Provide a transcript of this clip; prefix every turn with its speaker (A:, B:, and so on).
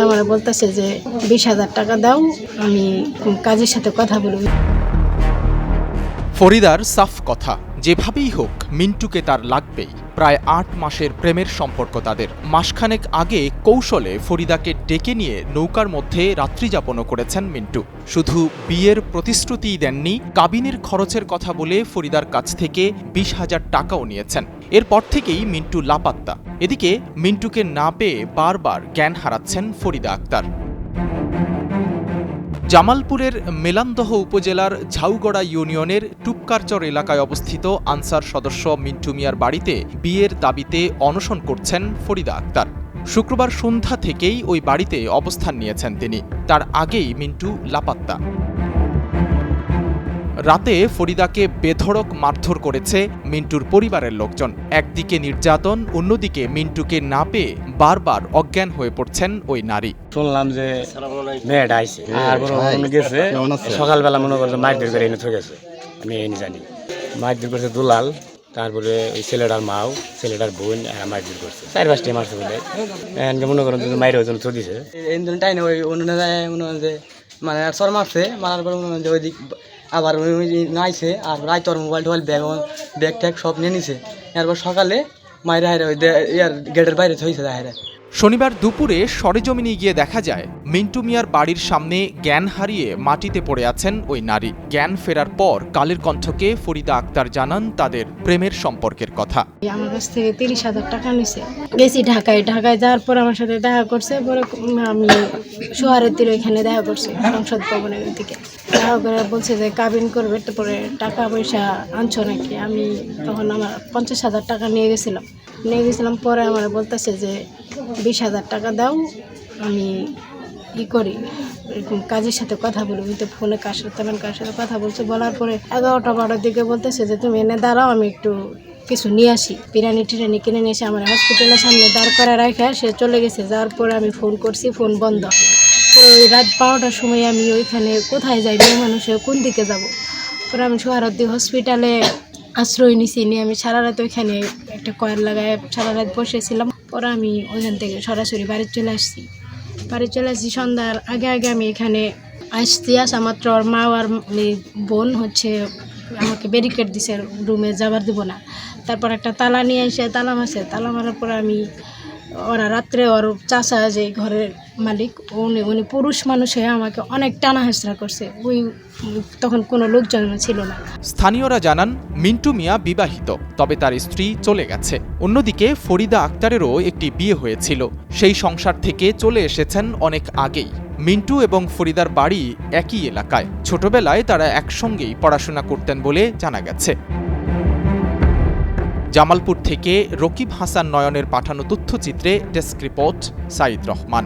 A: আমার বলতেছে যে 20,000 টাকা দাও, আমি কাজের সাথে কথা বলব।
B: ফরিদার সাফ কথা, যেভাবেই হোক মিন্টুকে তার লাগবেই। প্রায় 8 মাসের প্রেমের সম্পর্ক তাদের। মাসখানেক আগে কৌশলে ফরিদাকে ডেকে নিয়ে নৌকার মধ্যে রাত্রিযাপনও করেছেন মিন্টু। শুধু বিয়ের প্রতিশ্রুতিই দেননি, কাবিনের খরচের কথা বলে ফরিদার কাছ থেকে 20,000 টাকাও নিয়েছেন। এরপর থেকেই মিন্টু লাপাত্তা। এদিকে মিন্টুকে না পেয়ে বারবার জ্ঞান হারাচ্ছেন ফরিদা আক্তার। জামালপুরের মেলান্দহ উপজেলার ঝাউগড়া ইউনিয়নের টুপকারচর এলাকায় অবস্থিত আনসার সদস্য মিন্টু মিয়ার বাড়িতে বিয়ের দাবিতে অনশন করছেন ফরিদা আক্তার। শুক্রবার সন্ধ্যা থেকেই ওই বাড়িতে অবস্থান নিয়েছেন তিনি। তার আগেই মিন্টু লাপাত্তা। রাতে ফরিদাকে বেধড়ক মারধর করেছে মিন্টুর পরিবারের লোকজন। একদিকে নির্যাতন, অন্যদিকে মিন্টুকে না পেয়ে বারবার অজ্ঞান হয়ে পড়ছেন ওই নারী।
C: শুনলাম যে মেয়েটা আইছে আর গেছে সকালবেলা মনে করছে মারধর করে এনে গেছে। আমি এই জানি মারধর করছে দুলাল, তারপরে ওই ছেলেটার মাও, ছেলেটার বোন মারধর করছে। 4-5টা মারছে বলে মনে করেন মাইরে ওজন চদিছে টাই না। ওই অন্য মনে হয় যে মানে সর মারছে, মারার পর মনে হয় যে ওই দিক আবার নাইছে আর রাইতর মোবাইল টোবাইল ব্যাগ ট্যাগ সব নিয়ে নিছে। এরপর সকালে মাইরে হাইরে ওই গেটের বাইরে থইছে হাইরে।
B: শনিবার দুপুরে সরেজমিনে গিয়ে দেখা যায় মিন্টু মিয়ার বাড়ির সামনে জ্ঞান হারিয়ে মাটিতে পড়ে আছেন ওই নারী। জ্ঞান ফেরার পর কালের কণ্ঠকে ফরিদা আক্তার জানান তাদের প্রেমের সম্পর্কের কথা।
A: আমার কাছ থেকে 30,000 টাকা নিছে। গেছি ঢাকায় যাওয়ার পর আমার সাথে দেখা করছে। পরে আমি শহরের তীরে ওইখানে দেখা করছি, সংসদ ভবনের দিকে দেখা করে বলছে যে কাবিন করবে, তারপরে টাকা পয়সা আনছো নাকি। আমি তখন আমার 50,000 টাকা নিয়ে গেছিলাম। পরে আমার বলতেছে যে 20,000 টাকা দাও, আমি করি এরকম কাজের সাথে কথা বলবো। তো ফোনে কার সাথে কথা বলছে। বলার পরে 11টা-12টার দিকে বলতেছে যে তুমি এনে দাঁড়াও, আমি একটু কিছু নিয়ে আসি। বিরিয়ানি টিরানি কিনে নিয়ে এসে আমার হসপিটালের সামনে দাঁড় করা রাখা সে চলে গেছে। যাওয়ার পরে আমি ফোন করছি, ফোন বন্ধ। পরে ওই রাত 12টার সময় আমি ওইখানে কোথায় যাই, মেয়ে মানুষে কোন দিকে যাব। পরে আমি সোহরাওয়ার্দী হসপিটালে আশ্রয় নিছি। নিয়ে আমি সারা রাত ওইখানে একটা কয়েল লাগায় সারা রাত বসেছিলাম। পরে আমি ওইখান থেকে সরাসরি বাড়ি চলে আসছি। সন্ধ্যার আগে আমি এখানে আসা মাত্র ওর মা আর বোন আমাকে ব্যারিকেড দিছে, রুমে যাবার দেবো না। তারপর একটা তালা নিয়ে এসে তালা মারার পরে ওরা রাত্রে ওর চাচা যে ঘরের মালিক উনি পুরুষ মানুষ হয়ে আমাকে অনেক টানা হেঁচড়া করছে। তখন কোনো লোকজন ছিল না।
B: স্থানীয়রা জানান মিন্টু মিয়া বিবাহিত, তবে তার স্ত্রী চলে গেছে। অন্যদিকে ফরিদা আক্তারেরও একটি বিয়ে হয়েছিল। সেই সংসার থেকে চলে এসেছেন অনেক আগেই। মিন্টু এবং ফরিদার বাড়ি একই এলাকায়। ছোটবেলায় তারা একসঙ্গেই পড়াশোনা করতেন বলে জানা গেছে। জামালপুর থেকে রকিব হাসান নয়নের পাঠানো তথ্যচিত্রে ডেস্ক রিপোর্ট সাইদ রহমান।